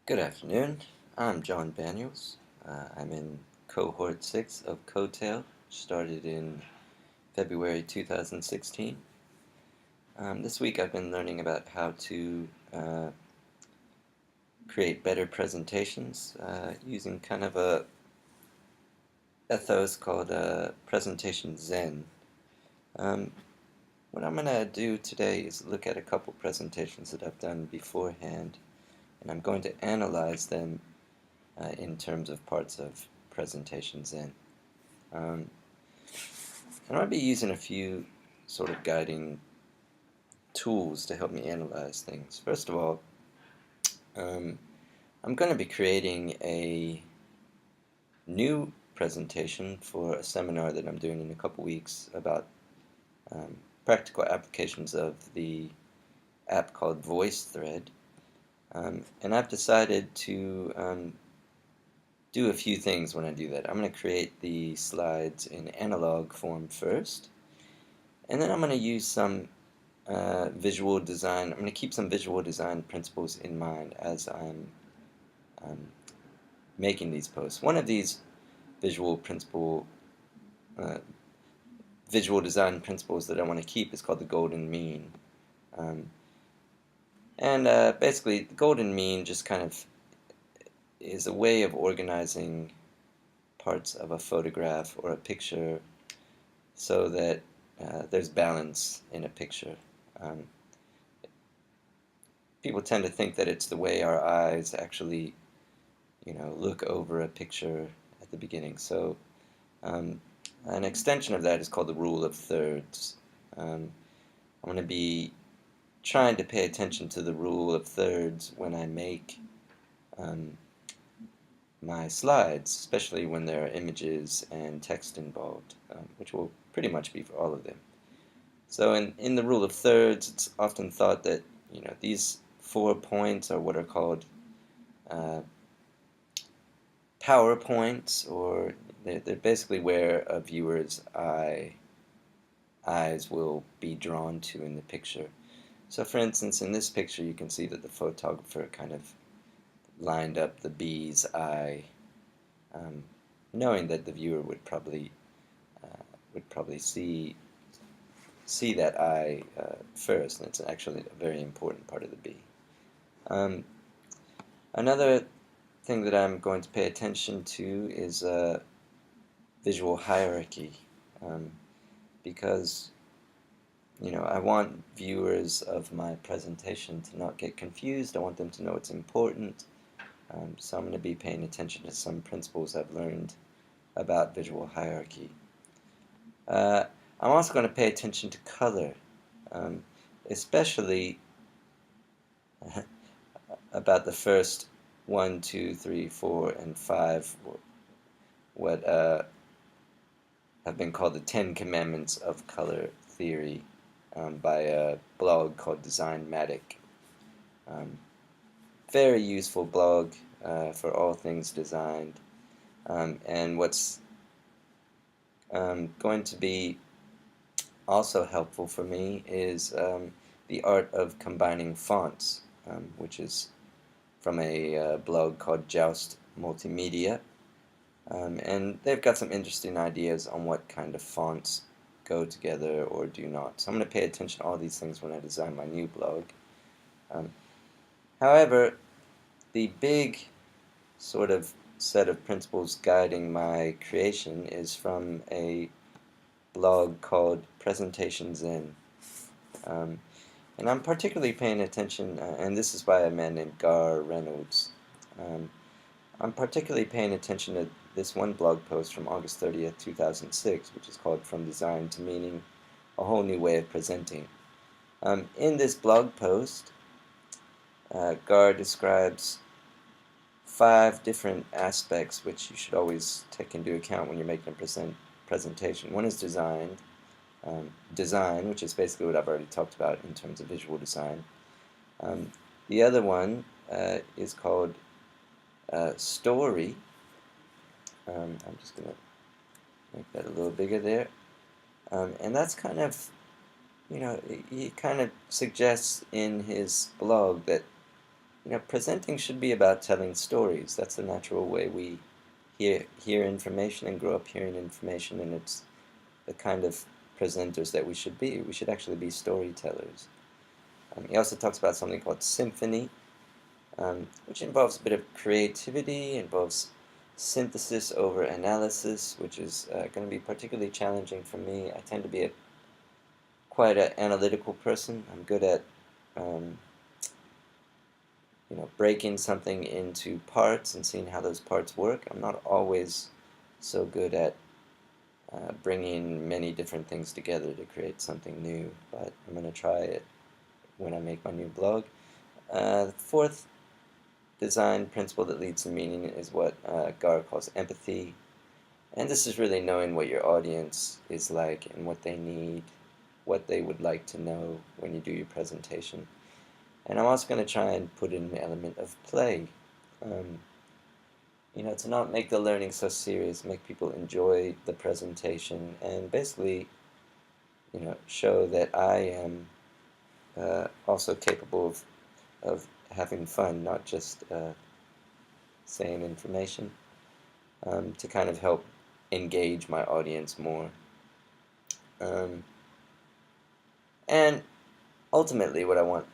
Good afternoon. I'm John Daniels. I'm in cohort 6 of Cotail, started in February 2016. This week I've been learning about how to create better presentations using kind of a ethos called Presentation Zen. Um, what I'm going to do today is look at a couple presentations that I've done beforehand, and I'm going to analyze them in terms of parts of Presentation Zen. And I'll be using a few sort of guiding tools to help me analyze things. First of all, um, I'm going to be creating a new presentation for a seminar that I'm doing in a couple weeks about practical applications of the app called VoiceThread. And I've decided to do a few things when I do that. I'm going to create the slides in analog form first, and then I'm going to use some visual design. I'm going to keep some visual design principles in mind as I'm um, making these posts. One of these visual principle, uh, visual design principles that I want to keep is called the golden mean. Um, and basically, the golden mean just kind of is a way of organizing parts of a photograph or a picture so that there's balance in a picture. Um, People tend to think that it's the way our eyes actually look over a picture at the beginning. So an extension of that is called the rule of thirds. I'm going to be trying to pay attention to the rule of thirds when I make my slides, especially when there are images and text involved, which will pretty much be for all of them. So in the rule of thirds, it's often thought that these 4 points are what are called uh, PowerPoints, or they're basically where a viewer's eyes will be drawn to in the picture. So for instance, in this picture you can see that the photographer kind of lined up the bee's eye, um, knowing that the viewer would probably see that eye first, and it's actually a very important part of the bee. Another thing that I'm going to pay attention to is visual hierarchy, because I want viewers of my presentation to not get confused. I want them to know it's important. So I'm going to be paying attention to some principles I've learned about visual hierarchy. I'm also going to pay attention to color, um, especially about the first 1, 2, 3, 4, and 5, what have been called the 10 Commandments of Color Theory, by a blog called Designmatic. Very useful blog for all things designed. And what's going to be also helpful for me is the art of combining fonts, which is from a blog called Joust Multimedia. And they've got some interesting ideas on what kind of fonts go together or do not. So I'm going to pay attention to all these things when I design my new blog. However, the big sort of set of principles guiding my creation is from a blog called Presentation Zen. And I'm particularly paying attention, and this is by a man named Gar Reynolds. I'm particularly paying attention to this one blog post from August 30th, 2006, which is called From Design to Meaning, A Whole New Way of Presenting. In this blog post, Gar describes 5 different aspects which you should always take into account when you're making a presentation. One is design, which is basically what I've already talked about in terms of visual design. The other one is called story. I'm just going to make that a little bigger there. And that's kind of, he kind of suggests in his blog that presenting should be about telling stories. That's the natural way we hear information and grow up hearing information, and it's the kind of presenters that we should be. We should actually be storytellers. He also talks about something called symphony, which involves a bit of creativity, involves synthesis over analysis, which is going to be particularly challenging for me. I tend to be quite an analytical person. I'm good at breaking something into parts and seeing how those parts work. I'm not always so good at bringing many different things together to create something new, but I'm going to try it when I make my new blog. The fourth design principle that leads to meaning is what Gar calls empathy, and this is really knowing what your audience is like and what they need, what they would like to know when you do your presentation. And I'm also going to try and put in an element of play. To not make the learning so serious, make people enjoy the presentation, and basically, show that I am also capable of having fun, not just saying information, to kind of help engage my audience more. And ultimately, what I want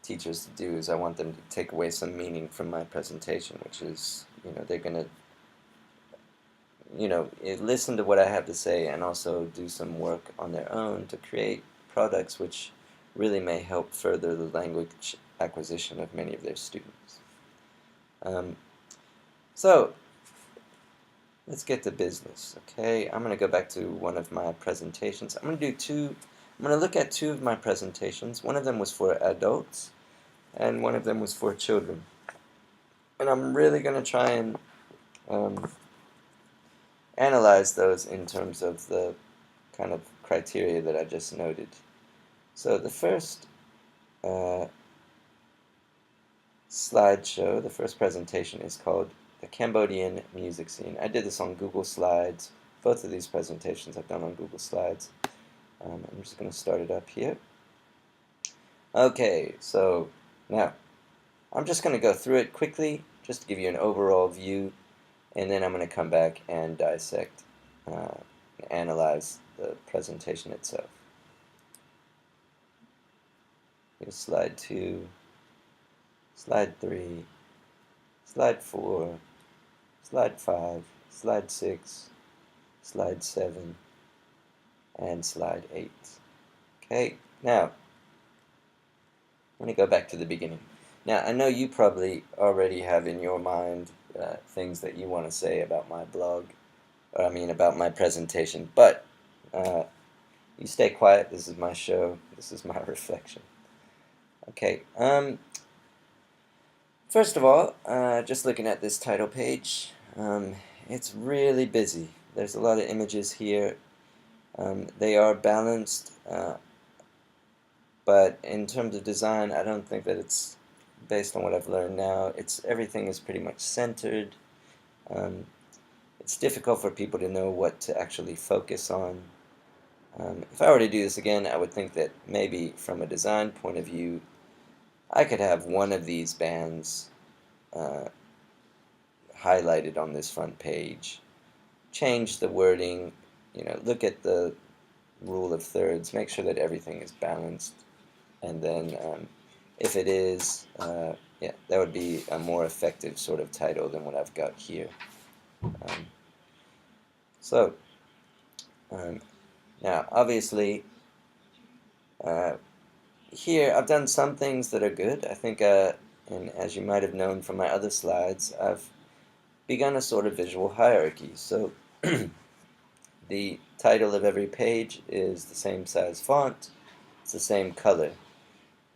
teachers to do is I want them to take away some meaning from my presentation, which is, they're going to, listen to what I have to say and also do some work on their own to create products which really may help further the language acquisition of many of their students. So, let's get to business, okay? I'm going to go back to one of my presentations. I'm going to look at two of my presentations. One of them was for adults, and one of them was for children. And I'm really going to try and analyze those in terms of the kind of criteria that I just noted. So the first slideshow, the first presentation, is called The Cambodian Music Scene. I did this on Google Slides. Both of these presentations I've done on Google Slides. I'm just going to start it up here. Okay, so now I'm just going to go through it quickly just to give you an overall view, and then I'm going to come back and dissect and analyze the presentation itself. Here's slide 2, slide 3, slide 4, slide 5, slide 6, slide 7, and slide 8. Okay, now I'm going to go back to the beginning. Now, I know you probably already have in your mind things that you want to say about my blog, or I mean about my presentation, but you stay quiet. This is my show. This is my reflection. Okay, first of all, just looking at this title page, it's really busy. There's a lot of images here. They are balanced, but in terms of design, I don't think that it's, based on what I've learned now, everything is pretty much centered. It's difficult for people to know what to actually focus on. If I were to do this again, I would think that maybe from a design point of view, I could have one of these bands highlighted on this front page, change the wording, look at the rule of thirds, make sure that everything is balanced, and then if it is, yeah, that would be a more effective sort of title than what I've got here. Now, obviously, here I've done some things that are good. I think, and as you might have known from my other slides, I've begun a sort of visual hierarchy. So the title of every page is the same size font, it's the same color.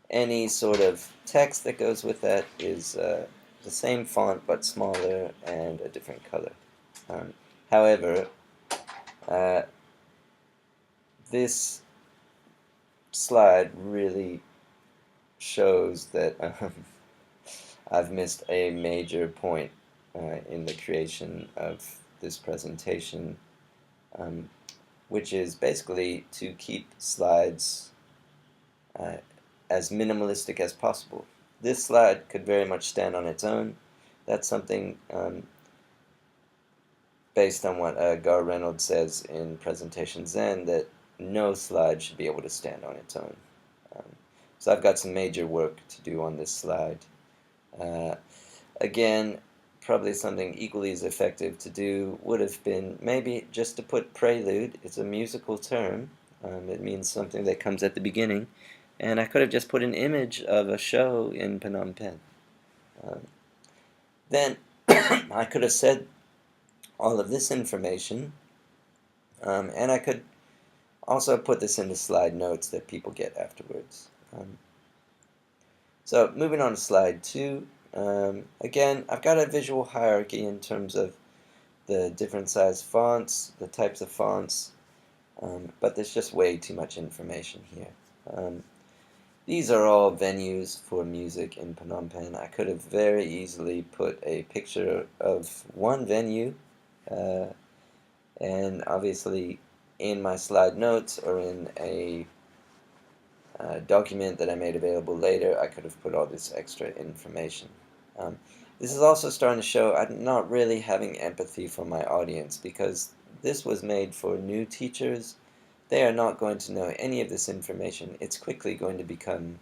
Any sort of text that goes with that is the same font but smaller and a different color. However, this slide really shows that I've missed a major point in the creation of this presentation, which is basically to keep slides as minimalistic as possible. this slide could very much stand on its own. That's something based on what Gar Reynolds says in Presentation Zen, that no slide should be able to stand on its own. Um, so I've got some major work to do on this slide. Again, probably something equally as effective to do would have been maybe just to put prelude. It's a musical term. It means something that comes at the beginning. And I could have just put an image of a show in Phnom Penh. Then I could have said all of this information, and I could also put this into slide notes that people get afterwards. So moving on to slide 2, again, I've got a visual hierarchy in terms of the different size fonts, the types of fonts, but there's just way too much information here. These are all venues for music in Phnom Penh. I could have very easily put a picture of one venue, and obviously in my slide notes or in a document that I made available later, I could have put all this extra information. This is also starting to show I'm not really having empathy for my audience, because this was made for new teachers. They are not going to know any of this information. It's quickly going to become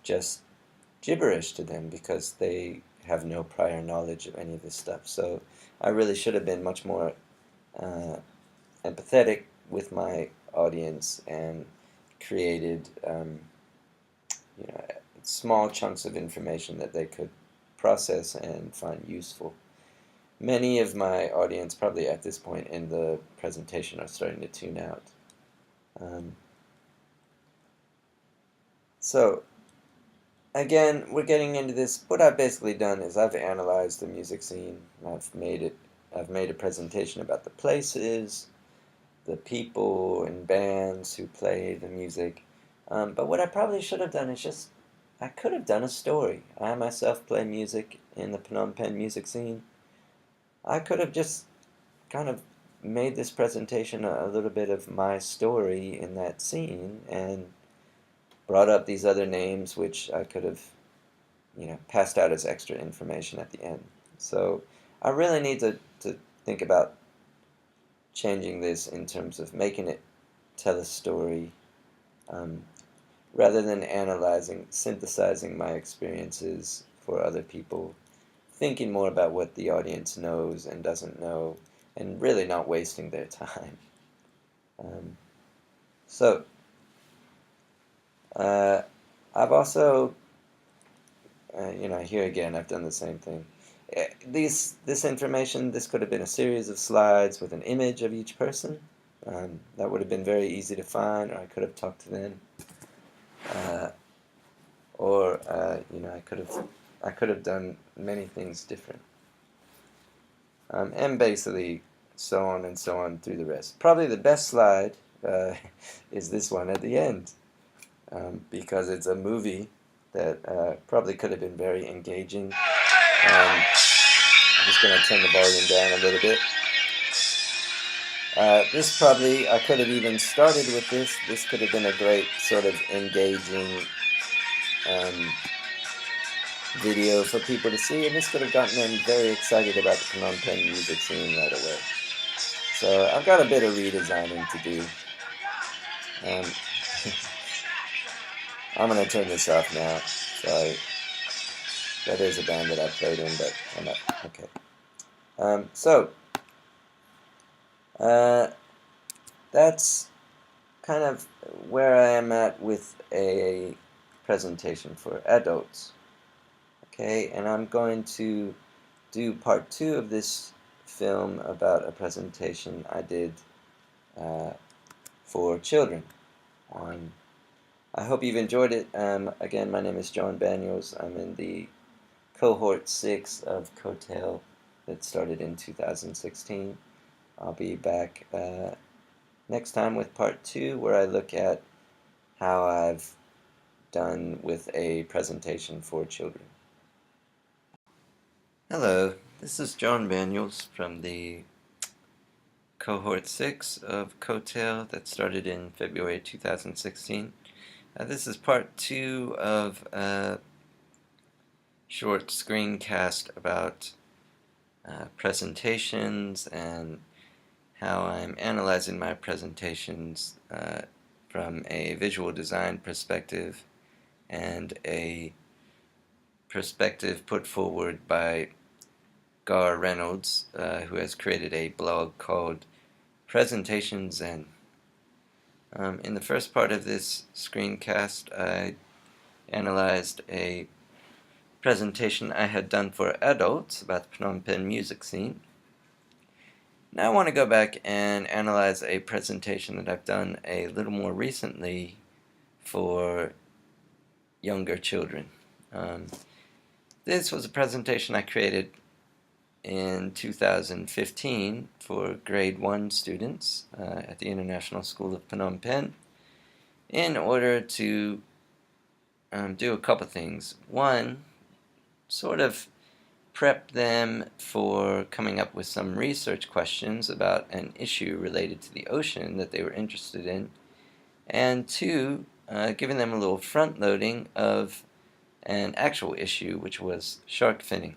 just gibberish to them because they have no prior knowledge of any of this stuff. So I really should have been much more empathetic with my audience and created small chunks of information that they could process and find useful. Many of my audience, probably at this point in the presentation, are starting to tune out. So again, we're getting into this. What I've basically done is I've analyzed the music scene. I've made a presentation about the places, the people and bands who play the music. But what I probably should have done is I could have done a story. I myself play music in the Phnom Penh music scene. I could have just kind of made this presentation a little bit of my story in that scene and brought up these other names, which I could have, passed out as extra information at the end. So I really need to think about changing this in terms of making it tell a story, rather than synthesizing my experiences for other people, thinking more about what the audience knows and doesn't know, and really not wasting their time. So I've also, here again, I've done the same thing. This information, this could have been a series of slides with an image of each person. That would have been very easy to find, or I could have talked to them. I could have done many things different. And basically, so on and so on through the rest. Probably the best slide is this one at the end, because it's a movie that probably could have been very engaging. I'm just going to turn the volume down a little bit. This probably, I could have even started with this. This could have been a great sort of engaging video for people to see, and this could have gotten them very excited about the Phnom Penh music scene right away. So I've got a bit of redesigning to do. I'm going to turn this off now. Sorry. That is a band that I played in, but I'm not. Okay. That's kind of where I am at with a presentation for adults. Okay, and I'm going to do part 2 of this film about a presentation I did for children. I hope you've enjoyed it. Again, my name is John Banyos. I'm in the cohort 6 of Coattail that started in 2016. I'll be back next time with part 2, where I look at how I've done with a presentation for children. Hello, this is John Banyos from the cohort 6 of Coattail that started in February 2016. This is part 2 of short screencast about presentations and how I'm analyzing my presentations from a visual design perspective and a perspective put forward by Gar Reynolds, who has created a blog called Presentation Zen. In the first part of this screencast, I analyzed a presentation I had done for adults about the Phnom Penh music scene. Now I want to go back and analyze a presentation that I've done a little more recently for younger children. This was a presentation I created in 2015 for grade 1 students at the International School of Phnom Penh in order to do a couple things. One, sort of prep them for coming up with some research questions about an issue related to the ocean that they were interested in, and two, giving them a little front loading of an actual issue, which was shark finning.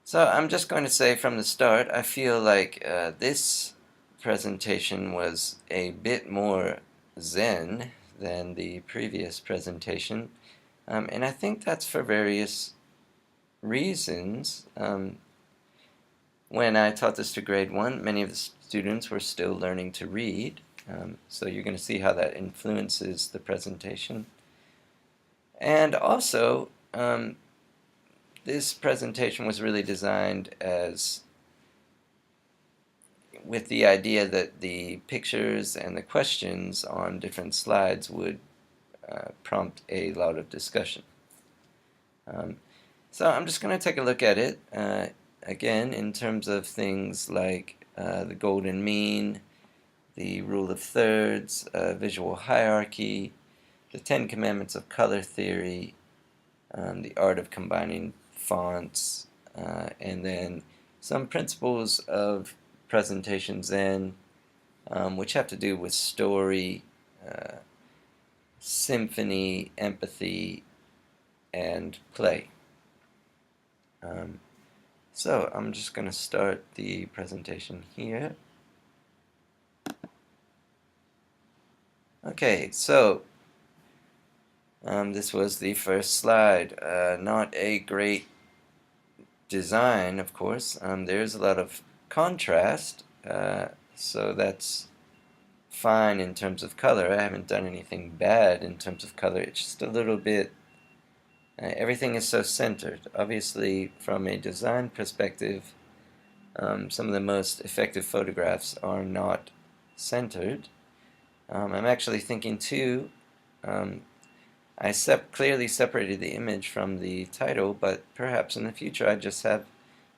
So I'm just going to say from the start, I feel like this presentation was a bit more zen than the previous presentation, and I think that's for various reasons. When I taught this to grade 1, many of the students were still learning to read, so you're going to see how that influences the presentation. And also, this presentation was really designed as with the idea that the pictures and the questions on different slides would prompt a lot of discussion. So I'm just going to take a look at it again in terms of things like the golden mean, the rule of thirds, visual hierarchy, the 10 commandments of color theory, the art of combining fonts, and then some principles of Presentation Zen, which have to do with story, symphony, empathy, and play. So I'm just going to start the presentation here. Okay, so this was the first slide. Not a great design, of course. There's a lot of contrast, so that's fine in terms of color. I haven't done anything bad in terms of color. It's just a little bit, everything is so centered. Obviously, from a design perspective, some of the most effective photographs are not centered. I'm actually thinking too, I clearly separated the image from the title, but perhaps in the future I'd just have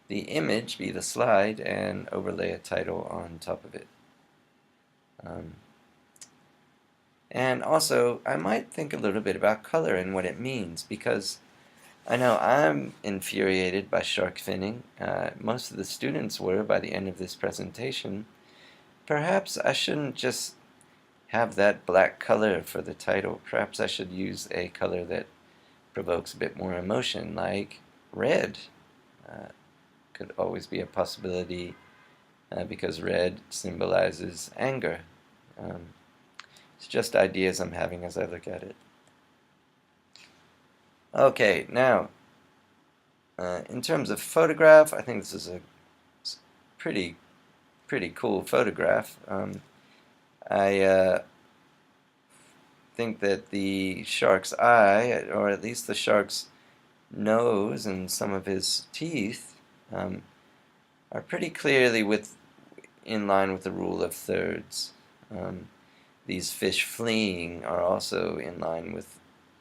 the image be the slide and overlay a title on top of it. And also, I might think a little bit about color and what it means, because I know I'm infuriated by shark finning. Most of the students were by the end of this presentation. Perhaps I shouldn't just have that black color for the title. Perhaps I should use a color that provokes a bit more emotion, like red. Could always be a possibility because red symbolizes anger. It's just ideas I'm having as I look at it. Okay, now, in terms of photograph, I think this is a pretty cool photograph. I think that the shark's eye, or at least the shark's nose and some of his teeth, are pretty clearly in line with the rule of thirds. These fish fleeing are also in line with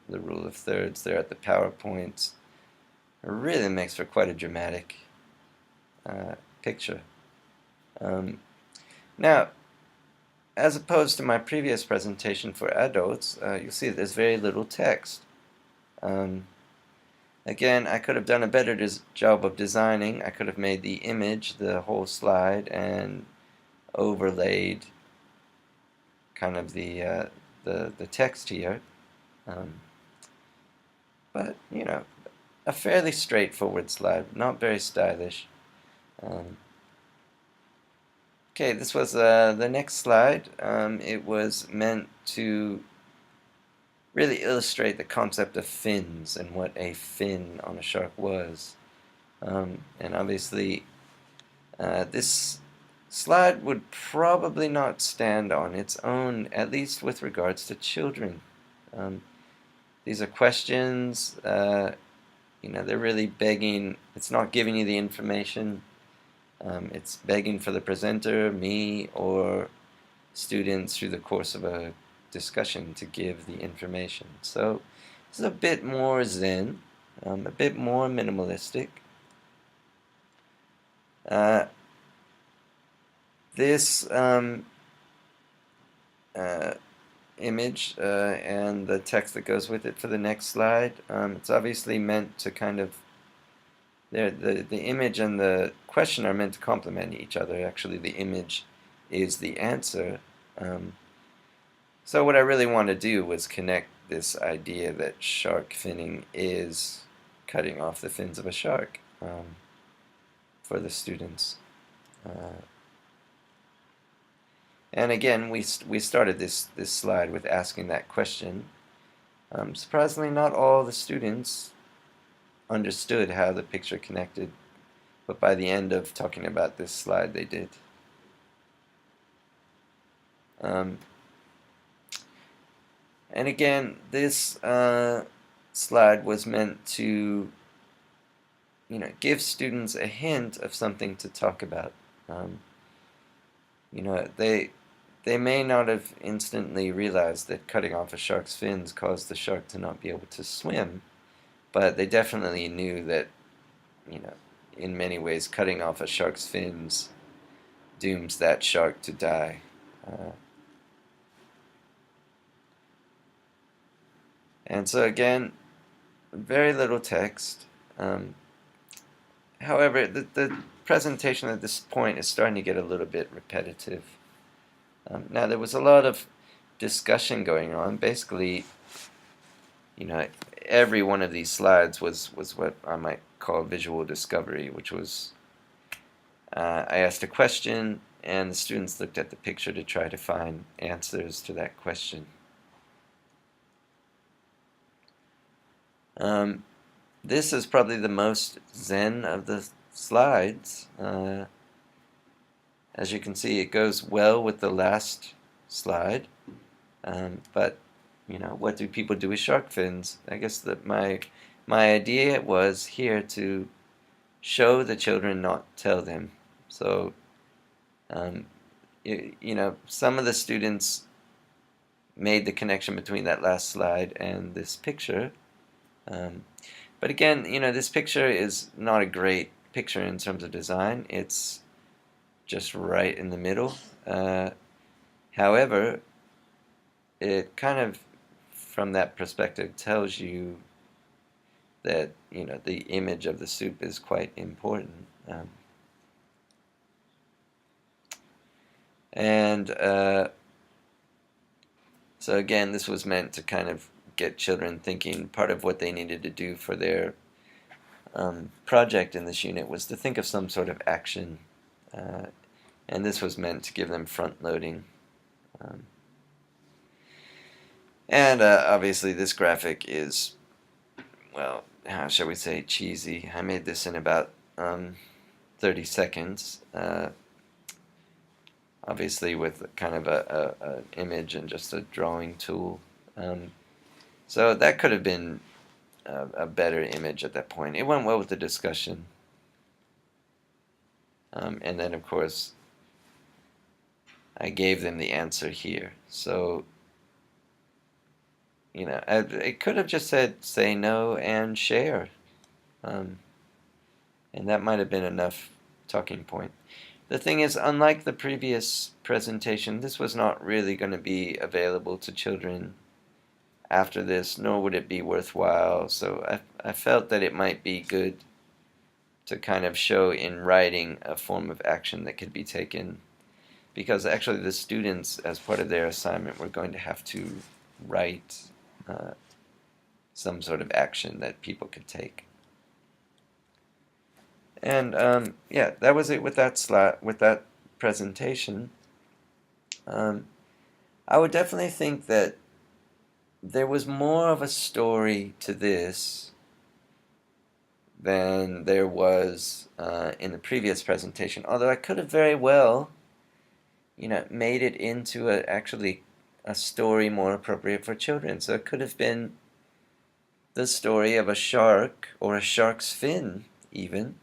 the rule of thirds. They're at the power points. It really makes for quite a dramatic picture. Now, as opposed to my previous presentation for adults, you'll see that there's very little text. Again, I could have done a better job of designing. I could have made the image the whole slide and overlaid kind of the text here. but a fairly straightforward slide, not very stylish. Um, okay, this was the next slide. It was meant to really illustrate the concept of fins and what a fin on a shark was. And obviously, this slide would probably not stand on its own, at least with regards to children. These are questions, they're really begging, it's not giving you the information, it's begging for the presenter, me, or students through the course of a discussion to give the information. So this is a bit more zen, a bit more minimalistic. This image and the text that goes with it for the next slide, it's obviously meant to kind of, the image and the question are meant to complement each other. Actually, the image is the answer. So what I really want to do was connect this idea that shark finning is cutting off the fins of a shark for the students. And again, we started this slide with asking that question. Surprisingly, not all the students understood how the picture connected, but by the end of talking about this slide, they did. And again, this slide was meant to, give students a hint of something to talk about. They may not have instantly realized that cutting off a shark's fins caused the shark to not be able to swim, but they definitely knew that, in many ways, cutting off a shark's fins dooms that shark to die. And so again, very little text. However, the presentation at this point is starting to get a little bit repetitive. Now, there was a lot of discussion going on. Basically, every one of these slides was what I might call visual discovery, which was I asked a question, and the students looked at the picture to try to find answers to that question. This is probably the most zen of the slides. As you can see, it goes well with the last slide. But what do people do with shark fins? I guess that my idea was here to show the children, not tell them. So, some of the students made the connection between that last slide and this picture. But again, this picture is not a great picture in terms of design. It's just right in the middle. However, it kind of, from that perspective, tells you that the image of the soup is quite important. So again, this was meant to kind of get children thinking. Part of what they needed to do for their project in this unit was to think of some sort of action, and this was meant to give them front loading. And obviously this graphic is, well, how shall we say, cheesy. I made this in about 30 seconds, obviously with kind of an image and just a drawing tool. So that could have been a better image at that point. It went well with the discussion. And then, of course, I gave them the answer here. So, it could have just said, say no and share. And that might have been enough talking point. The thing is, unlike the previous presentation, this was not really going to be available to children after this, nor would it be worthwhile. So I felt that it might be good to kind of show in writing a form of action that could be taken, because actually the students, as part of their assignment, were going to have to write some sort of action that people could take. And yeah, that was it with that presentation. I would definitely think that there was more of a story to this than there was in the previous presentation. Although I could have very well, made it into actually a story more appropriate for children. So it could have been the story of a shark, or a shark's fin, even,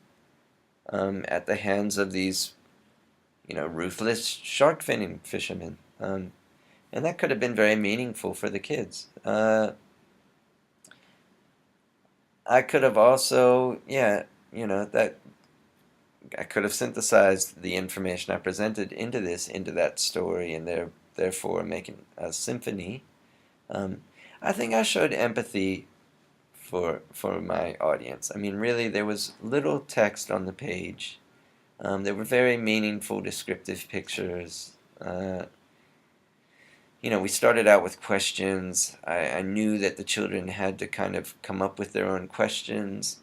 at the hands of these, ruthless shark finning fishermen. And that could have been very meaningful for the kids. I could have also, that I could have synthesized the information I presented into that story, and therefore making a symphony. I think I showed empathy for my audience. I mean, really, there was little text on the page. There were very meaningful, descriptive pictures. We started out with questions. I knew that the children had to kind of come up with their own questions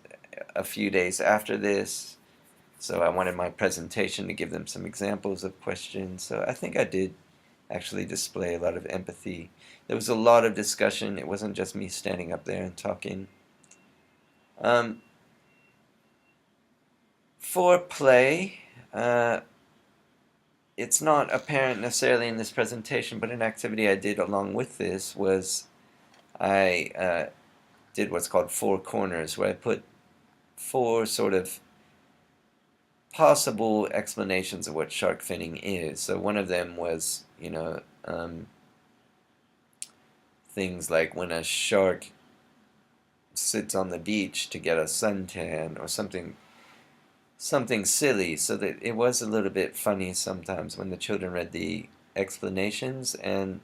a few days after this. So I wanted my presentation to give them some examples of questions. So I think I did actually display a lot of empathy. There was a lot of discussion. It wasn't just me standing up there and talking. For play, it's not apparent necessarily in this presentation, but an activity I did along with this was I did what's called 4 corners, where I put 4 sort of possible explanations of what shark finning is. So one of them was, things like when a shark sits on the beach to get a suntan, or something silly, so that it was a little bit funny sometimes when the children read the explanations. And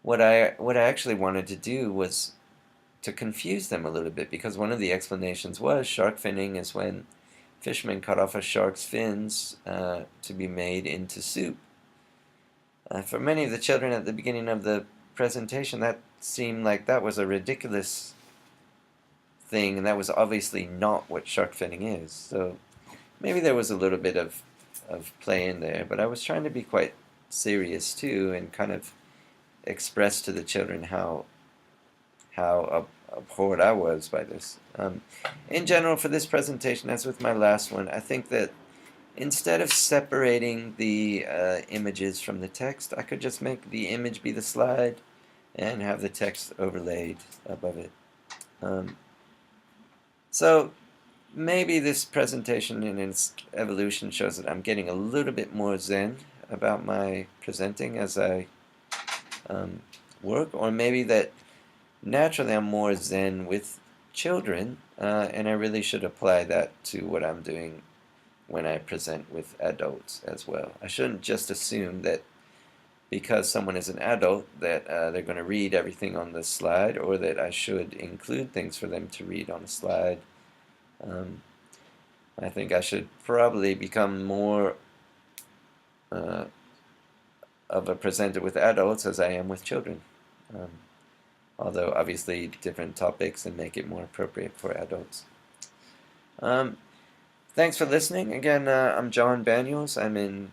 what I actually wanted to do was to confuse them a little bit, because one of the explanations was shark finning is when fishermen cut off a shark's fins to be made into soup. For many of the children at the beginning of the presentation, that seemed like that was a ridiculous thing, and that was obviously not what shark finning is. So maybe there was a little bit of play in there, but I was trying to be quite serious too, and kind of express to the children how abhorred I was by this. In general, for this presentation, as with my last one, I think that instead of separating the images from the text, I could just make the image be the slide and have the text overlaid above it. So maybe this presentation in its evolution shows that I'm getting a little bit more zen about my presenting as I work, or maybe that naturally I'm more zen with children, and I really should apply that to what I'm doing when I present with adults as well. I shouldn't just assume that because someone is an adult that they're going to read everything on the slide, or that I should include things for them to read on the slide. I think I should probably become more of a presenter with adults as I am with children. Although obviously different topics, and make it more appropriate for adults. Thanks for listening. Again, I'm John Banyuls. I'm in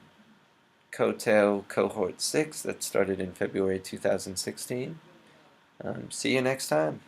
Coattail Cohort 6 that started in February 2016. See you next time.